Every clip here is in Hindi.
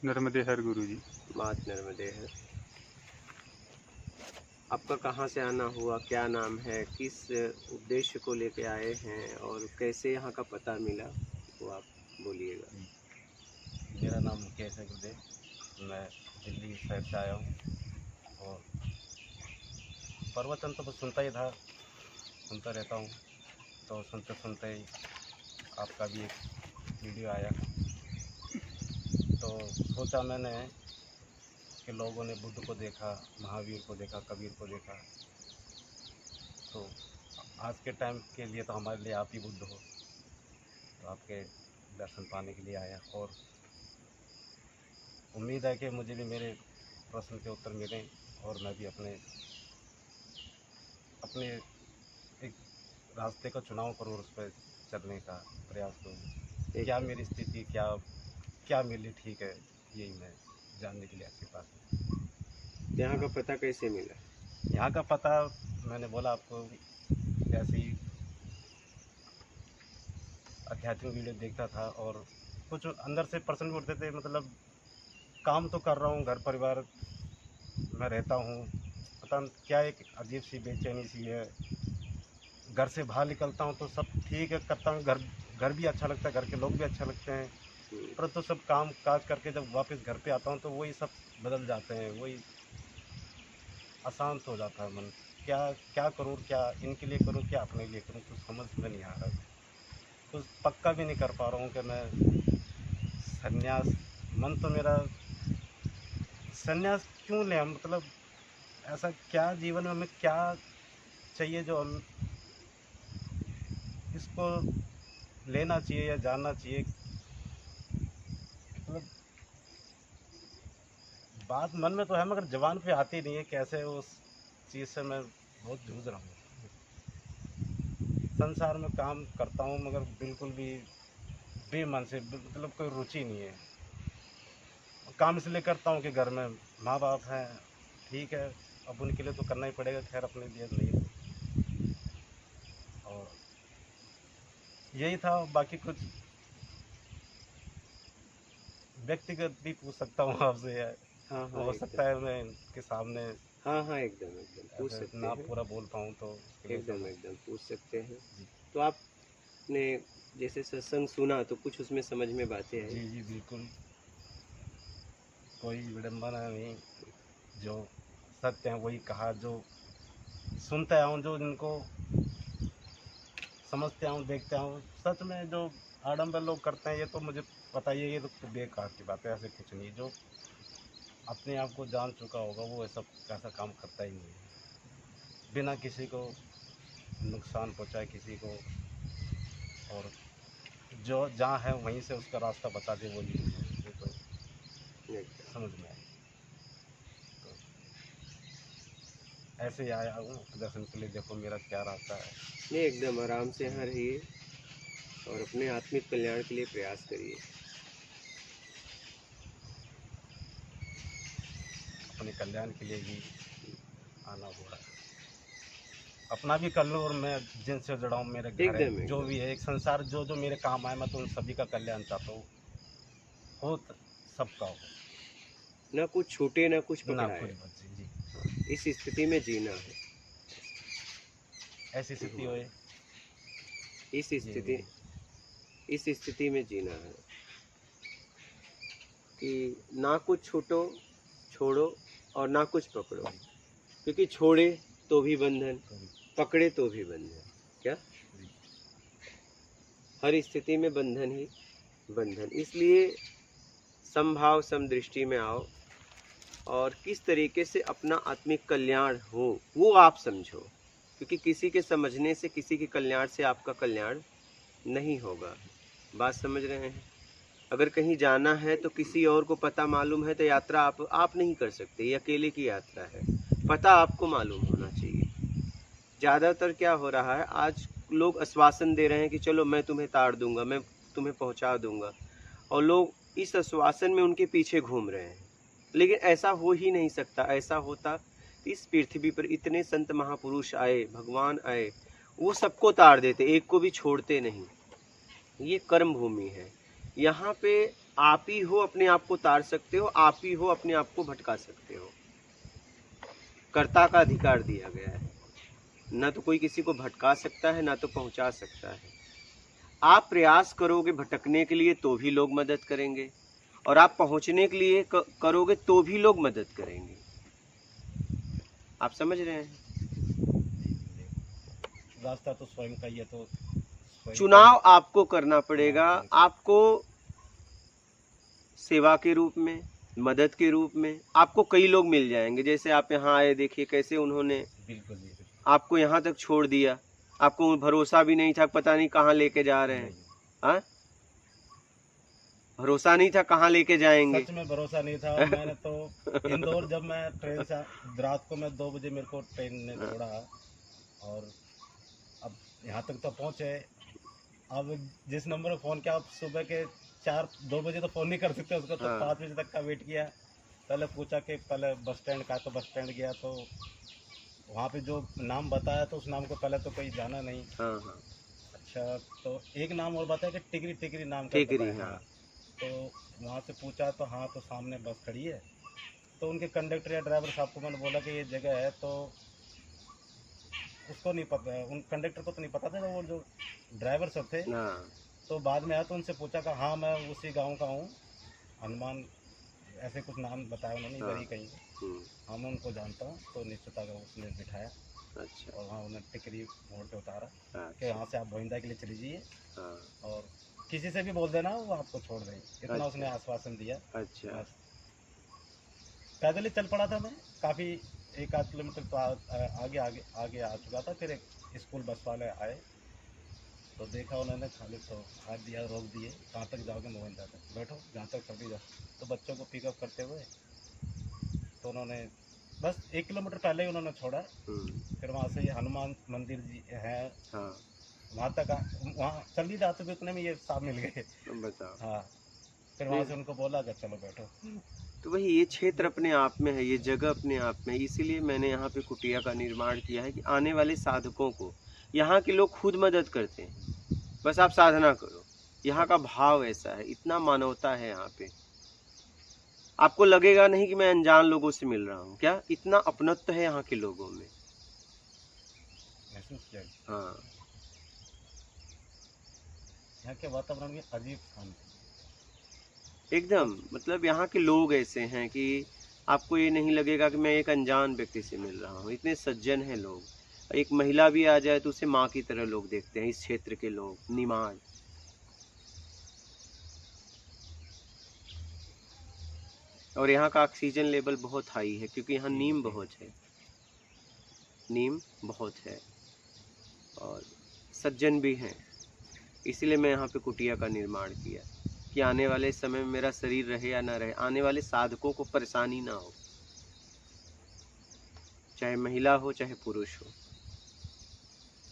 नर्मदे हर गुरु जी। मात नर्मदे हर। आपका कहाँ से आना हुआ, क्या नाम है, किस उद्देश्य को लेके आए हैं और कैसे यहाँ का पता मिला, वो आप बोलिएगा। मेरा नाम मुकेश है गुरुदेव। मैं दिल्ली शहर से आया हूँ और प्रवचन तो बस सुनता ही था, सुनता रहता हूँ। तो सुनते सुनते ही आपका भी एक वीडियो आया, तो सोचा मैंने कि लोगों ने बुद्ध को देखा, महावीर को देखा, कबीर को देखा, तो आज के टाइम के लिए तो हमारे लिए आप ही बुद्ध हो। तो आपके दर्शन पाने के लिए आया और उम्मीद है कि मुझे भी मेरे प्रश्न के उत्तर मिलें और मैं भी अपने एक रास्ते का चुनाव करूँ और उस पर चलने का प्रयास करूँ। क्या मेरी स्थिति, क्या मेरे लिए ठीक है, यही मैं जानने के लिए आपके पास हूँ। यहाँ का पता कैसे मिला? यहाँ का पता मैंने बोला आपको, ऐसे ही आध्यात्मिक वीडियो देखता था और कुछ अंदर से प्रश्न उठते थे। मतलब काम तो कर रहा हूँ, घर परिवार में रहता हूँ, पता नहीं क्या एक अजीब सी बेचैनी सी है। घर से बाहर निकलता हूँ तो सब ठीक है, करता हूँ, घर भी अच्छा लगता है, घर के लोग भी अच्छा लगते हैं, परंतु सब काम काज करके जब वापस घर पे आता हूँ तो वही सब बदल जाते हैं, वही अशांत हो जाता है मन। क्या करूँ, क्या इनके लिए करूँ, क्या अपने लिए करूँ, कुछ समझ में नहीं आ रहा। कुछ पक्का भी नहीं कर पा रहा हूँ कि मैं संन्यास, मन तो मेरा संन्यास क्यों लें। मतलब ऐसा क्या जीवन में हमें क्या चाहिए जो हम इसको लेना चाहिए या जानना चाहिए। मतलब बात मन में तो है मगर जबान पे आती नहीं है, कैसे उस चीज़ से मैं बहुत जूझ रहा हूँ। संसार में काम करता हूँ मगर बिल्कुल भी बेमन से, मतलब कोई रुचि नहीं है। काम इसलिए करता हूँ कि घर में माँ बाप हैं, ठीक है, अब उनके लिए तो करना ही पड़ेगा, खैर अपने लिए नहीं। और यही था, बाकी कुछ व्यक्तिगत भी पूछ सकता हूँ आपसे। हाँ हाँ, हो सकता है मैं इनके सामने हाँ हाँ, एकदम एकदम पूछ सकते ना हैं। पूरा बोल पाऊँ तो उसके लिए एकदम पूछ सकते हैं। तो आपने जैसे सत्संग सुना तो कुछ उसमें समझ में बातें आई? जी बिल्कुल, कोई विडम्बना नहीं, जो सत्य है वही कहा, जो सुनते आया हूँ, जो इनको समझते आया हूँ, देखते आया हूँ। सच में जो आडंबर लोग करते हैं ये तो मुझे पता ही है, ये तो बेकार की बात है, ऐसे कुछ नहीं। जो अपने आप को जान चुका होगा वो ऐसा काम करता ही नहीं है, बिना किसी को नुकसान पहुँचाए किसी को, और जो जहाँ है वहीं से उसका रास्ता बता दे, वो नहीं है। ये तो समझ में आए। तो ऐसे ही आया हूँ दर्शन के लिए, देखो मेरा क्या रास्ता है। नहीं, एकदम आराम से यहाँ रहिए और अपने आत्मिक कल्याण के लिए प्रयास करिए। अपने कल्याण के लिए ही आना हो रहा है, अपना भी कर लूँ और मैं जिनसे जुड़ा हूँ, मेरे घर है, जो भी है, एक संसार जो मेरे काम आए, मैं तो उन सभी का कल्याण चाहता हूँ, हो सबका हो, ना कुछ छूटे ना कुछ ना पकड़ाए। कुछ बचे जी। इस स्थिति में जीना है, ऐसी स्थिति होए, इस स्थिति में जीना है कि ना कुछ छोड़ो और ना कुछ पकड़ो, क्योंकि छोड़े तो भी बंधन, पकड़े तो भी बंधन। क्या हर स्थिति में बंधन ही बंधन। इसलिए समभाव समदृष्टि में आओ और किस तरीके से अपना आत्मिक कल्याण हो वो आप समझो, क्योंकि किसी के समझने से, किसी के कल्याण से आपका कल्याण नहीं होगा। बात समझ रहे हैं? अगर कहीं जाना है तो किसी और को पता मालूम है तो यात्रा आप नहीं कर सकते, ये अकेले की यात्रा है, पता आपको मालूम होना चाहिए। ज़्यादातर क्या हो रहा है, आज लोग आश्वासन दे रहे हैं कि चलो मैं तुम्हें तार दूंगा, मैं तुम्हें पहुंचा दूंगा, और लोग इस आश्वासन में उनके पीछे घूम रहे हैं। लेकिन ऐसा हो ही नहीं सकता। ऐसा होता इस पृथ्वी पर इतने संत महापुरुष आए, भगवान आए, वो सबको तार देते, एक को भी छोड़ते नहीं। ये कर्म भूमि है। यहाँ पे आप ही हो अपने आप को तार सकते हो, आप ही हो अपने आप को भटका सकते हो। कर्ता का अधिकार दिया गया है, ना तो कोई किसी को भटका सकता है ना तो पहुंचा सकता है। आप प्रयास करोगे भटकने के लिए तो भी लोग मदद करेंगे, और आप पहुंचने के लिए करोगे तो भी लोग मदद करेंगे। आप समझ रहे हैं? रास्ता तो स्वयं का ही है, तो स्वयं चुनाव आपको करना पड़ेगा। आपको सेवा के रूप में, मदद के रूप में आपको कई लोग मिल जाएंगे। जैसे आप यहाँ आए, देखिए कैसे उन्होंने बिल्कुल जी, बिल्कुल। आपको यहाँ तक छोड़ दिया। आपको भरोसा भी नहीं था, पता नहीं कहाँ लेके जा रहे हैं। हाँ, भरोसा नहीं था कहाँ लेके जाएंगे। सच में भरोसा नहीं था। मैंने तो इंदौर, जब मैं ट्रेन से रात को मैं 2 बजे मेरे को ट्रेन ने छोड़ा, और अब यहाँ तक तो पहुँचे। अब जिस नंबर पर फ़ोन किया, आप सुबह के 2 बजे तो फ़ोन नहीं कर सकते उसको, तो 5 बजे तक का वेट किया। पहले पूछा कि पहले बस स्टैंड का, तो बस स्टैंड गया तो वहाँ पे जो नाम बताया तो उस नाम को पहले तो कोई जाना नहीं। अच्छा, तो एक नाम और बताया कि टिकरी, टिकरी नाम का बताया। हाँ, तो वहाँ से पूछा तो हाँ, तो सामने बस खड़ी है। तो उनके कंडक्टर या ड्राइवर साहब को मैंने बोला कि ये जगह है, तो उसको नहीं पता, उन कंडक्टर को तो नहीं पता था, वो जो ड्राइवर सब थे। तो बाद में आया तो उनसे पूछा कि हाँ मैं उसी गांव का हूँ, हनुमान ऐसे कुछ नाम बताया उन्होंने, इधर ही कहीं। हाँ, मैं उनको जानता हूँ। तो निश्चिता का उसने बिठाया। अच्छा। और वहाँ उन्हें टिकरी मोड़ पे उतारा कि यहाँ से आप भोइंदा के लिए चली जाइए, और किसी से भी बोल देना वो आपको छोड़ देंगे, इतना उसने आश्वासन दिया। अच्छा। पैदल ही चल पड़ा था मैं, काफ़ी 1-8 किलोमीटर तो आगे आ चुका था। फिर एक स्कूल बस वाले आए, तो देखा उन्होंने, खाली तो हाथ दिया, रोक दिए। कहाँ तक जाओगे? मोहनदा तक। बैठो, जहाँ तक चली जाओ। तो बच्चों को पिकअप करते हुए तो उन्होंने बस 1 किलोमीटर पहले ही उन्होंने छोड़ा। फिर वहाँ से ये हनुमान मंदिर जी है, वहाँ तक वहाँ चल ही जाते थे, उतने में ये साहब मिल गए। हाँ, फिर वहाँ से उनको बोला कि चलो बैठो। तो वही, ये क्षेत्र अपने आप में है, ये जगह अपने आप में है। इसीलिए मैंने यहाँ पे कुटिया का निर्माण किया है कि आने वाले साधकों को यहाँ के लोग खुद मदद करते हैं। बस आप साधना करो। यहाँ का भाव ऐसा है, इतना मानवता है यहाँ पे। आपको लगेगा नहीं कि मैं अनजान लोगों से मिल रहा हूँ, क्या इतना अपनत्व है यहाँ के लोगों में। हाँ, यहाँ के वातावरण में अजीब शांति एकदम। मतलब यहाँ के लोग ऐसे हैं कि आपको ये नहीं लगेगा कि मैं एक अनजान व्यक्ति से मिल रहा हूँ। इतने सज्जन हैं लोग। एक महिला भी आ जाए तो उसे माँ की तरह लोग देखते हैं, इस क्षेत्र के लोग, निमाड़। और यहाँ का ऑक्सीजन लेवल बहुत हाई है, क्योंकि यहाँ नीम बहुत है, नीम बहुत है, और सज्जन भी हैं। इसीलिए मैं यहाँ पे कुटिया का निर्माण किया कि आने वाले समय में मेरा शरीर रहे या ना रहे, आने वाले साधकों को परेशानी ना हो, चाहे महिला हो चाहे पुरुष हो।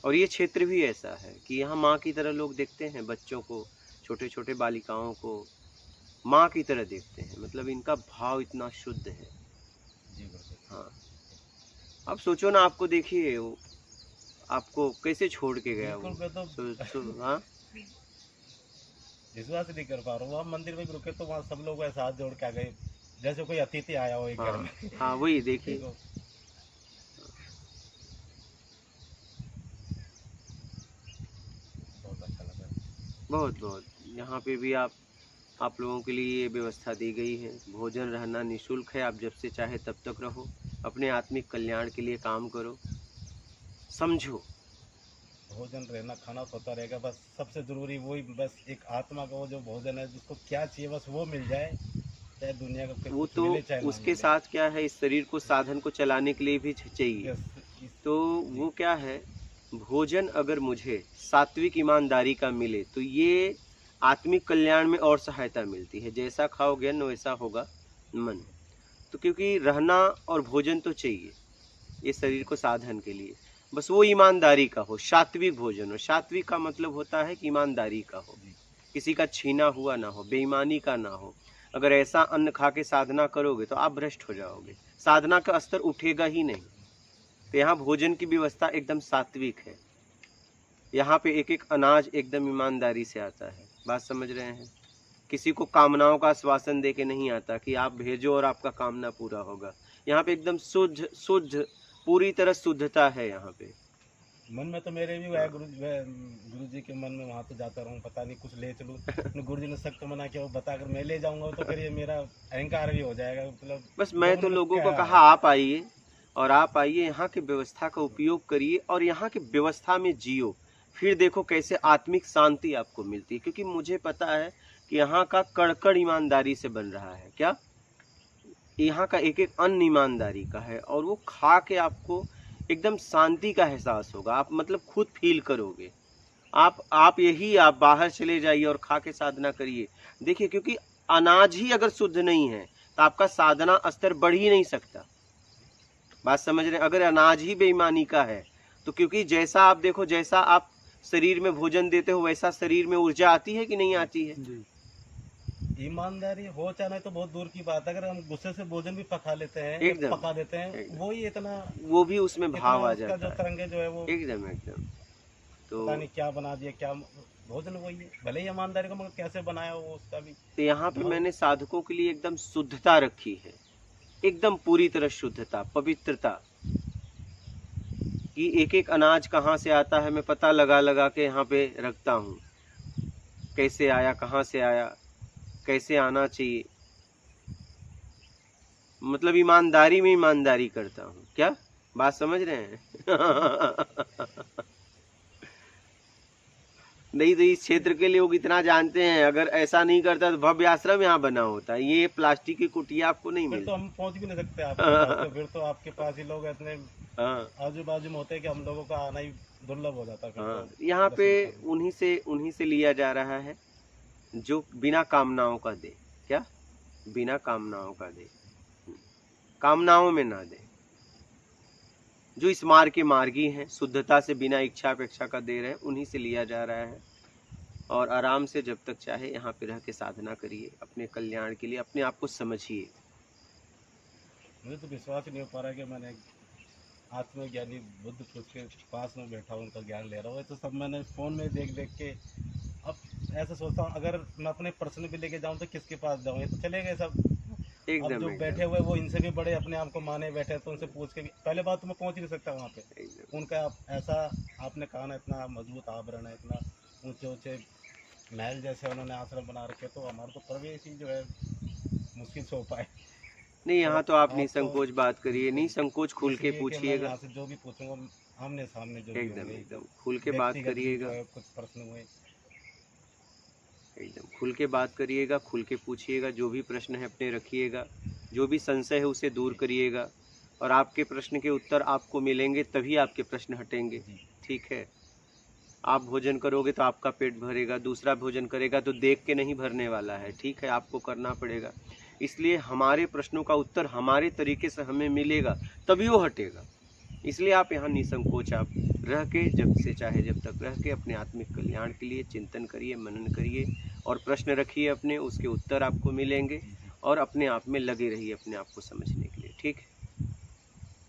और ये क्षेत्र भी ऐसा है कि यहाँ माँ की तरह लोग देखते हैं बच्चों को, छोटे छोटे बालिकाओं को माँ की तरह देखते हैं। मतलब इनका भाव इतना शुद्ध है। हाँ, अब सोचो ना, आपको देखिए वो आपको कैसे छोड़ के गया वो। हाँ, विश्वास नहीं कर पा रहा हूँ। वहाँ मंदिर में रुके तो वहाँ सब लोग ऐसे हाथ जोड़ के आ गए, जैसे कोई अतिथि आया हो एक घर में। हाँ, वही देखिए। बहुत अच्छा लगा। बहुत बहुत। यहाँ पे भी आप लोगों के लिए ये व्यवस्था दी गई है। भोजन रहना निःशुल्क है, आप जब से चाहे तब तक रहो, अपने आत्मिक कल्याण के लिए काम करो। समझो, भोजन रहना, खाना होता रहेगा, बस सबसे ज़रूरी वही, बस एक आत्मा का वो जो भोजन है, जिसको क्या चाहिए बस वो मिल जाए, चाहे दुनिया का फिर वो कुछ तो मिले चाहे ना उसके मिले। साथ क्या है, इस शरीर को साधन को चलाने के लिए भी चाहिए। तो वो क्या है, भोजन अगर मुझे सात्विक ईमानदारी का मिले तो ये आत्मिक कल्याण में और सहायता मिलती है। जैसा खाओगे न वैसा होगा मन। तो क्योंकि रहना और भोजन तो चाहिए ये शरीर को साधन के लिए, बस वो ईमानदारी का हो, सात्विक भोजन हो। सात्विक का मतलब होता है कि ईमानदारी का हो, किसी का छीना हुआ ना हो, बेईमानी का ना हो। अगर ऐसा अन्न खा के साधना करोगे तो आप भ्रष्ट हो जाओगे, साधना का स्तर उठेगा ही नहीं। तो यहाँ भोजन की व्यवस्था एकदम सात्विक है। यहाँ पे एक एक अनाज एकदम ईमानदारी से आता है। बात समझ रहे हैं? किसी को कामनाओं का आश्वासन दे के नहीं आता कि आप भेजो और आपका कामना पूरा होगा। यहाँ पे एकदम शुद्ध शुद्ध पूरी तरह शुद्धता है यहाँ पे। मन में तो मेरे भी वह गुरु जी के मन में वहाँ तो जाता रहूँ, पता नहीं कुछ ले चलूँ। गुरु जी ने सख्त मना किया, वो बताकर मैं ले जाऊंगा तो फिर ये मेरा अहंकार भी हो जाएगा। मतलब बस मैं तो लोगों को कहा आप आइए, और आप आइए यहाँ की व्यवस्था का उपयोग करिए और यहाँ की व्यवस्था में जियो, फिर देखो कैसे आत्मिक शांति आपको मिलती है। क्योंकि मुझे पता है कि यहाँ का कड़ ईमानदारी से बन रहा है। क्या यहाँ का एक एक अन्न ईमानदारी का है, और वो खा के आपको एकदम शांति का एहसास होगा। आप मतलब खुद फील करोगे। आप आप बाहर चले जाइए और खा के साधना करिए, देखिए। क्योंकि अनाज ही अगर शुद्ध नहीं है तो आपका साधना स्तर बढ़ ही नहीं सकता। बात समझ रहे हैं? अगर अनाज ही बेईमानी का है तो, क्योंकि जैसा आप देखो, जैसा आप शरीर में भोजन देते हो वैसा शरीर में ऊर्जा आती है कि नहीं आती है? जी। ईमानदारी हो चाहे तो बहुत दूर की बात है, अगर हम गुस्से से भोजन भी पका लेते हैं, एकदम पका देते हैं, वो ही इतना, वो भी उसमें भाव आ जाता जो है। तरंगे जो है वो एकदम तो पता नहीं क्या बना दिया, क्या भोजन वही है, भले ही ईमानदारी को, मगर कैसे बनाया वो उसका भी। तो यहाँ पे मैंने साधकों के लिए एकदम शुद्धता रखी है, एकदम पूरी तरह शुद्धता, पवित्रता कि एक एक अनाज कहाँ से आता है मैं पता लगा लगा के यहाँ पे रखता हूँ। कैसे आया, कहाँ से आया, कैसे आना चाहिए, मतलब ईमानदारी में ईमानदारी करता हूँ। क्या बात समझ रहे हैं? नहीं तो इस क्षेत्र के लोग इतना जानते हैं, अगर ऐसा नहीं करता तो भव्य आश्रम यहाँ बना होता। ये प्लास्टिक की कुटिया आपको नहीं फिर मिलती। तो हम पहुंच भी नहीं सकते आपके पास, तो फिर तो आपके पास ही लोग इतने हाँ आजू बाजू में होते हैं कि हम लोगों का आना ही दुर्लभ हो जाता है। फिर हाँ, तो यहाँ पे दर्शन उन्हीं से लिया जा रहा है जो बिना कामनाओं का दे। क्या बिना कामनाओं का दे, कामनाओं में ना दे, जो इस मार्ग के मार्गी हैं, शुद्धता से बिना इच्छा अपेक्षा का दे रहे हैं, उन्हीं से लिया जा रहा है। और आराम से जब तक चाहे यहाँ पे रह के साधना करिए, अपने कल्याण के लिए अपने आप को समझिए। मुझे तो विश्वास ही नहीं हो पा रहा है कि मैंने आत्मज्ञानी बुद्ध पुरुष के पास में बैठा हूँ, उनका ज्ञान ले रहा हूँ। तो सब मैंने फ़ोन में देख देख के अब ऐसा सोचता हूँ, अगर मैं अपने पर्सन भी लेके जाऊँ तो किसके पास जाऊँ, ये तो चले गए सब। अब जो बैठे हुए वो इनसे भी बड़े अपने आप को माने बैठे हैं, तो उनसे पूछ के भी पहले बात तो मैं पहुँच ही नहीं सकता वहाँ पे। उनका ऐसा आपने कहा ना, इतना मजबूत आवरण है, इतना ऊंचे ऊंचे महल जैसे उन्होंने आश्रम बना रखे, तो हमारा तो प्रवेश ही जो है मुश्किल से हो पाए। नहीं, यहाँ तो आप निसंकोच बात करिए, निसंकोच खुल के पूछिएगा। यहाँ से जो भी पूछूंगा आमने सामने जो भी एकदम होंगे, एकदम खुल के बात करिएगा, कुछ प्रश्न हुए एकदम खुल के बात करिएगा, खुल के पूछिएगा। जो भी प्रश्न है अपने रखिएगा, जो भी संशय है उसे दूर करिएगा, और आपके प्रश्न के उत्तर आपको मिलेंगे तभी आपके प्रश्न हटेंगे। ठीक है? आप भोजन करोगे तो आपका पेट भरेगा, दूसरा भोजन करेगा तो देख के नहीं भरने वाला है। ठीक है? आपको करना पड़ेगा। इसलिए हमारे प्रश्नों का उत्तर हमारे तरीके से हमें मिलेगा तभी वो हटेगा। इसलिए आप यहाँ निसंकोच आप रह के, जब से चाहे जब तक रह के अपने आत्मिक कल्याण के लिए चिंतन करिए, मनन करिए और प्रश्न रखिए अपने, उसके उत्तर आपको मिलेंगे, और अपने आप में लगे रहिए अपने आप को समझने के लिए। ठीक है?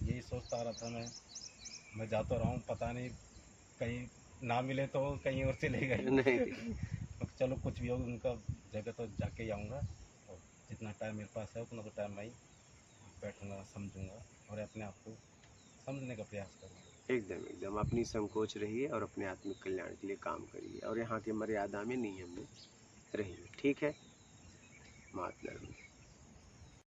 यही सोचता रहा था मैं जा तो रहा हूँ, पता नहीं कहीं ना मिले तो कहीं और चले गए। नहीं चलो कुछ भी हो, उनका जगह तो जाके ही आऊँगा, और जितना टाइम मेरे पास है उतना तो टाइम मैं ही बैठूँगा, समझूँगा और अपने आप को समझने का प्रयास करूँगा। एकदम एकदम अपनी संकोच रहिए और अपने आत्मिक कल्याण के लिए काम करिए, और यहाँ की मर्यादा में, नियम में रहिए। ठीक है? महात्मा।